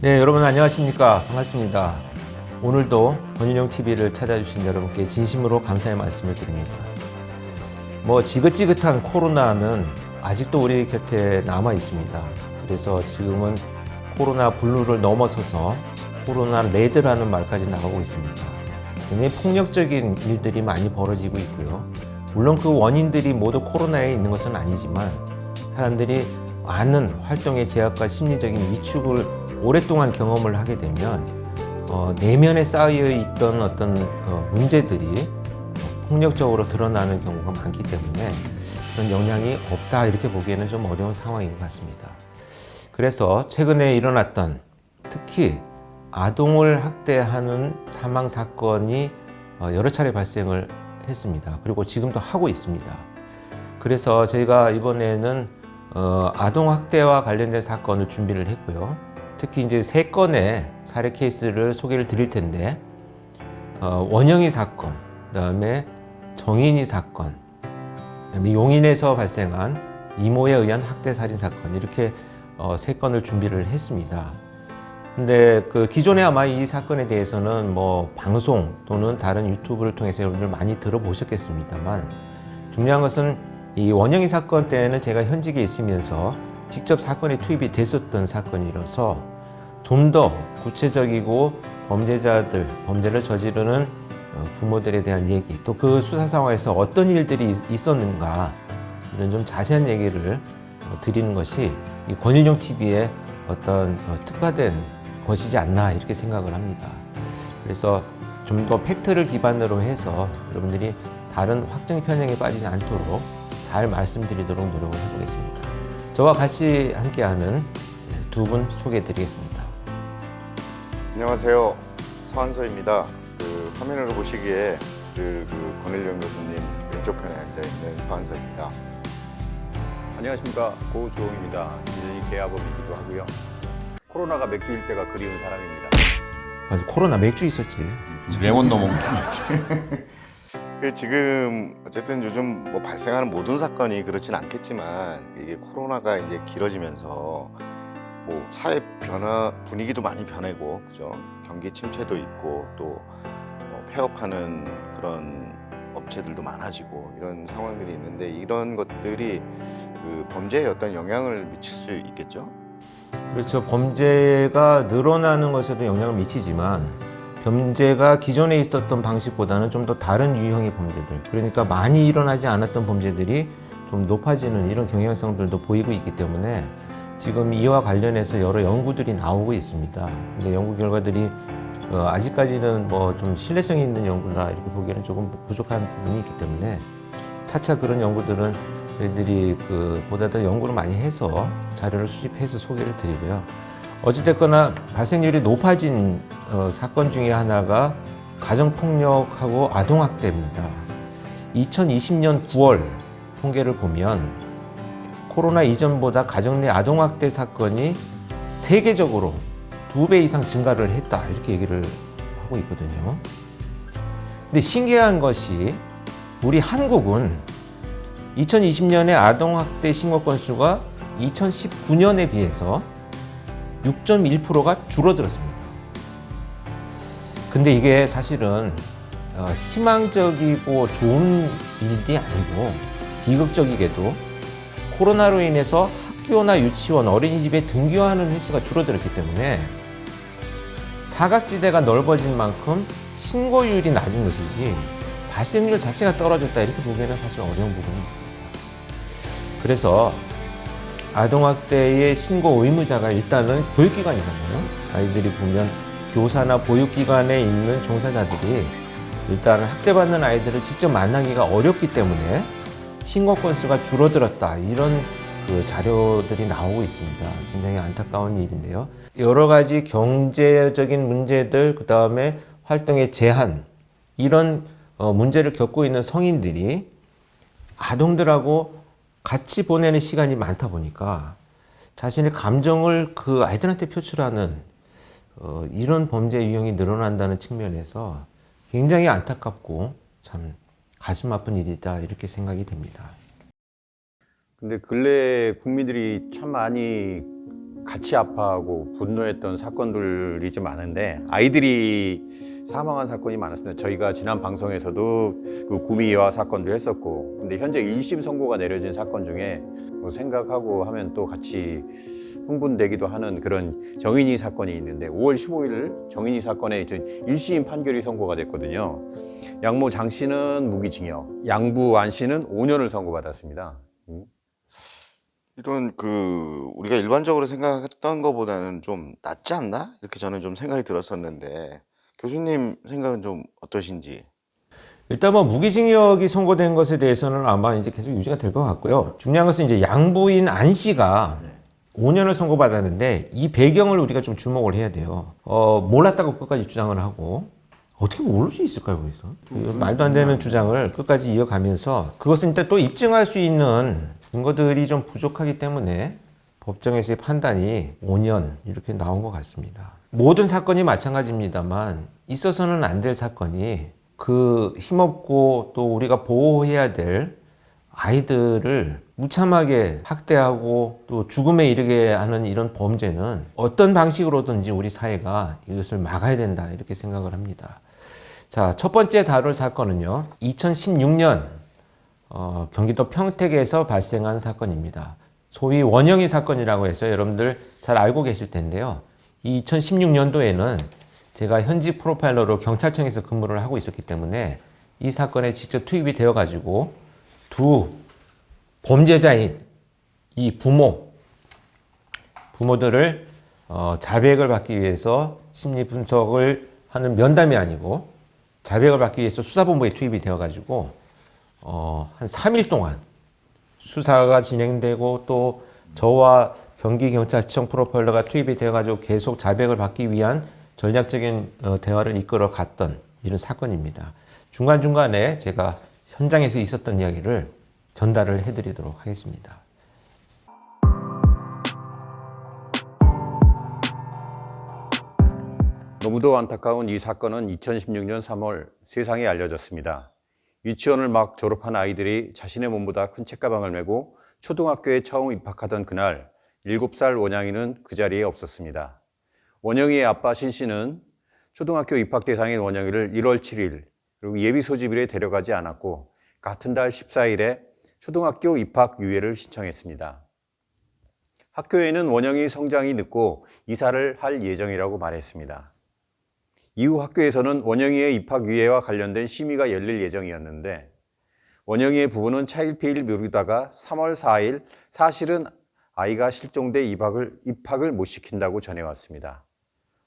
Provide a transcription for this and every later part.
네, 여러분 안녕하십니까? 반갑습니다. 오늘도 권일용 TV를 찾아주신 여러분께 진심으로 감사의 말씀을 드립니다. 지긋지긋한 코로나는 아직도 우리 곁에 남아 있습니다. 그래서 지금은 코로나 블루를 넘어서서 코로나 레드라는 말까지 나오고 있습니다. 굉장히 폭력적인 일들이 많이 벌어지고 있고요. 물론 그 원인들이 모두 코로나에 있는 것은 아니지만 사람들이 많은 활동의 제약과 심리적인 위축을 오랫동안 경험을 하게 되면 내면에 쌓여 있던 어떤 문제들이 폭력적으로 드러나는 경우가 많기 때문에 그런 영향이 없다 이렇게 보기에는 좀 어려운 상황인 것 같습니다. 그래서 최근에 일어났던 특히 아동을 학대하는 사망 사건이 여러 차례 발생을 했습니다. 그리고 지금도 하고 있습니다. 그래서 저희가 이번에는 아동 학대와 관련된 사건을 준비를 했고요. 특히 이제 3건의 사례 케이스를 소개를 드릴 텐데, 원영이 사건, 그다음에 정인이 사건, 그다음에 용인에서 발생한 이모에 의한 학대 살인 사건, 이렇게 3건을 준비를 했습니다. 근데 기존에 아마 이 사건에 대해서는 방송 또는 다른 유튜브를 통해서 여러분들 많이 들어보셨겠습니다만, 중요한 것은 이 원영이 사건 때는 제가 현직에 있으면서 직접 사건에 투입이 됐었던 사건이라서 좀 더 구체적이고 범죄를 저지르는 부모들에 대한 얘기, 또 그 수사 상황에서 어떤 일들이 있었는가, 이런 좀 자세한 얘기를 드리는 것이 이 권일용 TV의 어떤 특화된 것이지 않나 이렇게 생각을 합니다. 그래서 좀 더 팩트를 기반으로 해서 여러분들이 다른 확정 편향에 빠지지 않도록 잘 말씀드리도록 노력을 해보겠습니다. 저와 같이 함께하는 두 분 소개해 드리겠습니다. 안녕하세요. 서한서입니다. 화면으로 보시기에 권일용 교수님 왼쪽 편에 앉아있는 서한서입니다. 안녕하십니까, 고주홍입니다. 일리 개화범이기도 하고요. 코로나가 맥주일 때가 그리운 사람입니다. 맞아, 코로나 맥주 있었지. 레몬 너몽. 지금 어쨌든 요즘 발생하는 모든 사건이 그렇진 않겠지만 이게 코로나가 이제 길어지면서 사회 변화 분위기도 많이 변하고, 그죠? 경기 침체도 있고 또 폐업하는 그런 업체들도 많아지고 이런 상황들이 있는데, 이런 것들이 범죄에 어떤 영향을 미칠 수 있겠죠? 그렇죠. 범죄가 늘어나는 것에도 영향을 미치지만 범죄가 기존에 있었던 방식보다는 좀 더 다른 유형의 범죄들, 그러니까 많이 일어나지 않았던 범죄들이 좀 높아지는 이런 경향성들도 보이고 있기 때문에 지금 이와 관련해서 여러 연구들이 나오고 있습니다. 근데 연구 결과들이 아직까지는 좀 신뢰성이 있는 연구다 이렇게 보기에는 조금 부족한 부분이 있기 때문에 차차 그런 연구들은 저희들이 보다 더 연구를 많이 해서 자료를 수집해서 소개를 드리고요. 어찌됐거나 발생률이 높아진 사건 중에 하나가 가정폭력하고 아동학대입니다. 2020년 9월 통계를 보면 코로나 이전보다 가정 내 아동학대 사건이 세계적으로 2배 이상 증가를 했다 이렇게 얘기를 하고 있거든요. 근데 신기한 것이 우리 한국은 2020년에 아동학대 신고 건수가 2019년에 비해서 6.1%가 줄어들었습니다. 근데 이게 사실은 희망적이고 좋은 일이 아니고 비극적이게도 코로나로 인해서 학교나 유치원, 어린이집에 등교하는 횟수가 줄어들었기 때문에 사각지대가 넓어진 만큼 신고율이 낮은 것이지 발생률 자체가 떨어졌다 이렇게 보기에는 사실 어려운 부분이 있습니다. 그래서 아동학대의 신고 의무자가 일단은 교육기관이잖아요. 아이들이 보면 교사나 보육기관에 있는 종사자들이 일단 학대받는 아이들을 직접 만나기가 어렵기 때문에 신고 건수가 줄어들었다 이런 자료들이 나오고 있습니다. 굉장히 안타까운 일인데요. 여러 가지 경제적인 문제들, 그 다음에 활동의 제한, 이런 문제를 겪고 있는 성인들이 아동들하고 같이 보내는 시간이 많다 보니까 자신의 감정을 그 아이들한테 표출하는 이런 범죄 유형이 늘어난다는 측면에서 굉장히 안타깝고 참 가슴 아픈 일이다 이렇게 생각이 됩니다. 근데 근래 국민들이 참 많이 같이 아파하고 분노했던 사건들이 좀 많은데 아이들이 사망한 사건이 많았습니다. 저희가 지난 방송에서도 그 구미와 사건도 했었고, 근데 현재 1심 선고가 내려진 사건 중에 뭐 생각하고 하면 또 같이 흥분되기도 하는 그런 정인이 사건이 있는데 5월 15일 정인이 사건에 1심 판결이 선고가 됐거든요. 양모 장 씨는 무기징역, 양부 안 씨는 5년을 선고받았습니다. 이런 우리가 일반적으로 생각했던 것보다는 좀 낫지 않나? 이렇게 저는 좀 생각이 들었었는데 교수님 생각은 좀 어떠신지? 일단 뭐 무기징역이 선고된 것에 대해서는 아마 이제 계속 유지가 될 것 같고요. 중요한 것은 이제 양부인 안 씨가 5년을 선고받았는데 이 배경을 우리가 좀 주목을 해야 돼요. 몰랐다고 끝까지 주장을 하고 어떻게 모를 수 있을까요, 거기서? 말도 안 되는 주장을 끝까지 이어가면서 그것을 일단 또 입증할 수 있는 증거들이 좀 부족하기 때문에 법정에서의 판단이 5년 이렇게 나온 것 같습니다. 모든 사건이 마찬가지입니다만 있어서는 안 될 사건이 그 힘없고 또 우리가 보호해야 될 아이들을 무참하게 학대하고 또 죽음에 이르게 하는 이런 범죄는 어떤 방식으로든지 우리 사회가 이것을 막아야 된다 이렇게 생각을 합니다. 자, 첫 번째 다룰 사건은요. 2016년 경기도 평택에서 발생한 사건입니다. 소위 원영이 사건이라고 해서 여러분들 잘 알고 계실 텐데요. 이 2016년도에는 제가 현직 프로파일러로 경찰청에서 근무를 하고 있었기 때문에 이 사건에 직접 투입이 되어 가지고 두 범죄자인 이 부모들을 자백을 받기 위해서 심리 분석을 하는 면담이 아니고 자백을 받기 위해서 수사본부에 투입이 되어 가지고 한 3일 동안 수사가 진행되고 또 저와 경기경찰청 프로파일러가 투입이 되어가지고 계속 자백을 받기 위한 전략적인 대화를 이끌어 갔던 이런 사건입니다. 중간중간에 제가 현장에서 있었던 이야기를 전달을 해드리도록 하겠습니다. 너무도 안타까운 이 사건은 2016년 3월 세상에 알려졌습니다. 유치원을 막 졸업한 아이들이 자신의 몸보다 큰 책가방을 메고 초등학교에 처음 입학하던 그날 7살 원영이는 그 자리에 없었습니다. 원영이의 아빠 신 씨는 초등학교 입학 대상인 원영이를 1월 7일 그리고 예비 소집일에 데려가지 않았고 같은 달 14일에 초등학교 입학 유예를 신청했습니다. 학교에는 원영이 성장이 늦고 이사를 할 예정이라고 말했습니다. 이후 학교에서는 원영이의 입학 유예와 관련된 심의가 열릴 예정이었는데 원영이의 부부는 차일피일 미루다가 3월 4일 사실은 아이가 실종돼 입학을 못 시킨다고 전해왔습니다.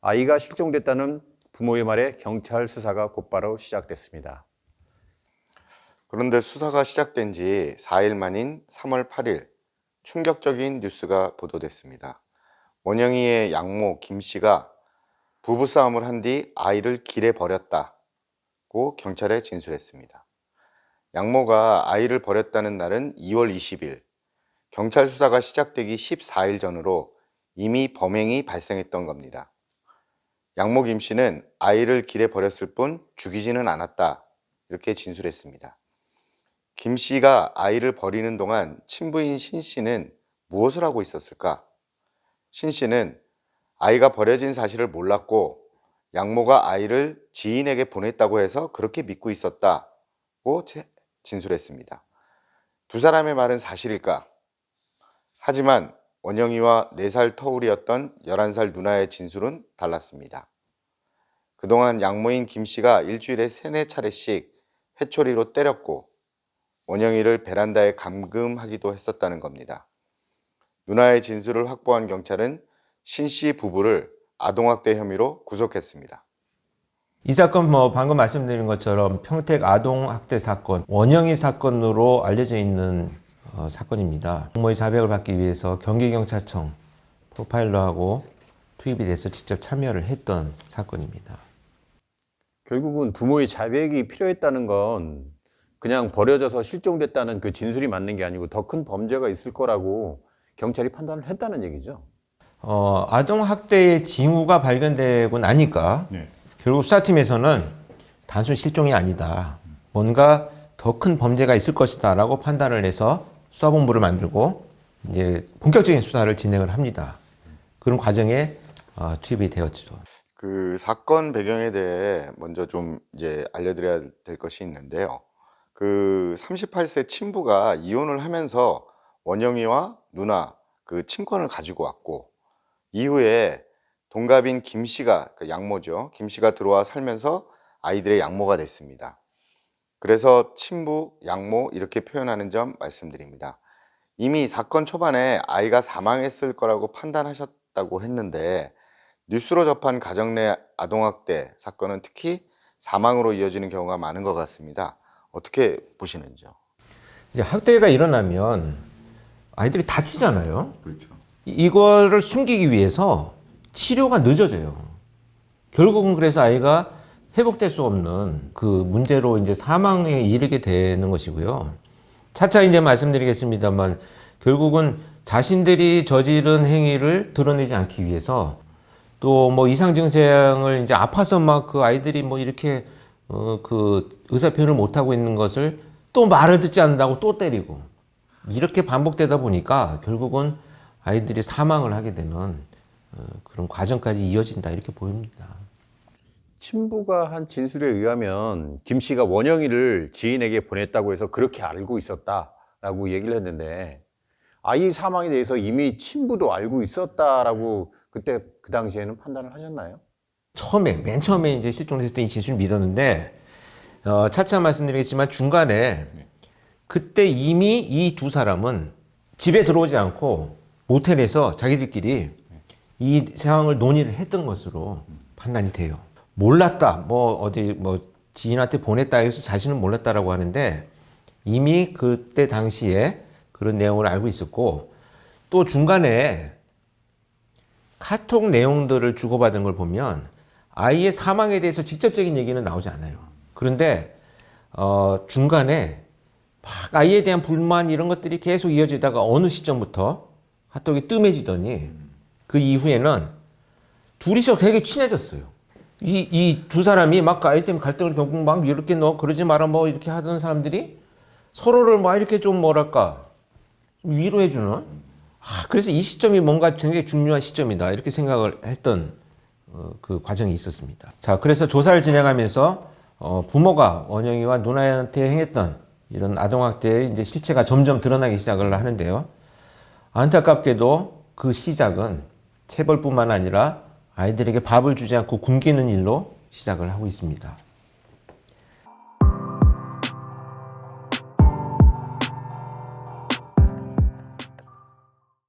아이가 실종됐다는 부모의 말에 경찰 수사가 곧바로 시작됐습니다. 그런데 수사가 시작된 지 4일 만인 3월 8일 충격적인 뉴스가 보도됐습니다. 원영이의 양모 김 씨가 부부싸움을 한 뒤 아이를 길에 버렸다고 경찰에 진술했습니다. 양모가 아이를 버렸다는 날은 2월 20일, 경찰 수사가 시작되기 14일 전으로 이미 범행이 발생했던 겁니다. 양모 김 씨는 아이를 길에 버렸을 뿐 죽이지는 않았다, 이렇게 진술했습니다. 김 씨가 아이를 버리는 동안 친부인 신 씨는 무엇을 하고 있었을까? 신 씨는 아이가 버려진 사실을 몰랐고 양모가 아이를 지인에게 보냈다고 해서 그렇게 믿고 있었다고 진술했습니다. 두 사람의 말은 사실일까? 하지만 원영이와 4살 터울이었던 11살 누나의 진술은 달랐습니다. 그동안 양모인 김 씨가 일주일에 3-4차례씩 회초리로 때렸고 원영이를 베란다에 감금하기도 했었다는 겁니다. 누나의 진술을 확보한 경찰은 신 씨 부부를 아동학대 혐의로 구속했습니다. 이 사건 방금 말씀드린 것처럼 평택 아동학대 사건, 원영이 사건으로 알려져 있는 사건입니다. 부모의 자백을 받기 위해서 경기경찰청 프로파일러하고 투입이 돼서 직접 참여를 했던 사건입니다. 결국은 부모의 자백이 필요했다는 건 그냥 버려져서 실종됐다는 그 진술이 맞는 게 아니고 더 큰 범죄가 있을 거라고 경찰이 판단을 했다는 얘기죠. 아동학대의 징후가 발견되고 나니까 결국 수사팀에서는 단순 실종이 아니다. 뭔가 더 큰 범죄가 있을 것이다 라고 판단을 해서 수사본부를 만들고 이제 본격적인 수사를 진행을 합니다. 그런 과정에 투입이 되었죠. 그 사건 배경에 대해 먼저 좀 이제 알려드려야 될 것이 있는데요. 그 38세 친부가 이혼을 하면서 원영이와 누나 그 친권을 가지고 왔고, 이후에 동갑인 김 씨가, 그 양모죠. 김 씨가 들어와 살면서 아이들의 양모가 됐습니다. 그래서 친부, 양모 이렇게 표현하는 점 말씀드립니다. 이미 사건 초반에 아이가 사망했을 거라고 판단하셨다고 했는데, 뉴스로 접한 가정 내 아동학대 사건은 특히 사망으로 이어지는 경우가 많은 것 같습니다. 어떻게 보시는지요? 이제 학대가 일어나면 아이들이 다치잖아요. 그렇죠. 이거를 숨기기 위해서 치료가 늦어져요. 결국은 그래서 아이가 회복될 수 없는 그 문제로 이제 사망에 이르게 되는 것이고요. 차차 이제 말씀드리겠습니다만, 결국은 자신들이 저지른 행위를 드러내지 않기 위해서 또 뭐 이상 증상을 이제 아파서 막 그 아이들이 뭐 이렇게 그 의사 표현을 못 하고 있는 것을 또 말을 듣지 않는다고 또 때리고, 이렇게 반복되다 보니까 결국은 아이들이 사망을 하게 되는 그런 과정까지 이어진다, 이렇게 보입니다. 친부가 한 진술에 의하면 김 씨가 원영이를 지인에게 보냈다고 해서 그렇게 알고 있었다라고 얘기를 했는데, 아이 사망에 대해서 이미 친부도 알고 있었다라고 그때 그 당시에는 판단을 하셨나요? 맨 처음에 이제 실종됐을 때 이 진술을 믿었는데, 차차 말씀드리겠지만 중간에 그때 이미 이 두 사람은 집에 들어오지 않고 모텔에서 자기들끼리 이 상황을 논의를 했던 것으로 판단이 돼요. 몰랐다, 뭐 어디 뭐 지인한테 보냈다 해서 자신은 몰랐다라고 하는데, 이미 그때 당시에 그런 내용을 알고 있었고, 또 중간에 카톡 내용들을 주고받은 걸 보면 아이의 사망에 대해서 직접적인 얘기는 나오지 않아요. 그런데 중간에 막 아이에 대한 불만 이런 것들이 계속 이어지다가 어느 시점부터 카톡이 뜸해지더니 그 이후에는 둘이서 되게 친해졌어요. 이 두 사람이 막 아이 때문에 갈등을 겪고 막 이렇게 너 그러지 마라 뭐 이렇게 하던 사람들이 서로를 막 이렇게 좀 뭐랄까 위로해주는, 그래서 이 시점이 뭔가 굉장히 중요한 시점이다, 이렇게 생각을 했던 그 과정이 있었습니다. 자, 그래서 조사를 진행하면서 부모가 원영이와 누나한테 행했던 이런 아동학대의 이제 실체가 점점 드러나기 시작을 하는데요. 안타깝게도 그 시작은 체벌뿐만 아니라 아이들에게 밥을 주지 않고 굶기는 일로 시작을 하고 있습니다.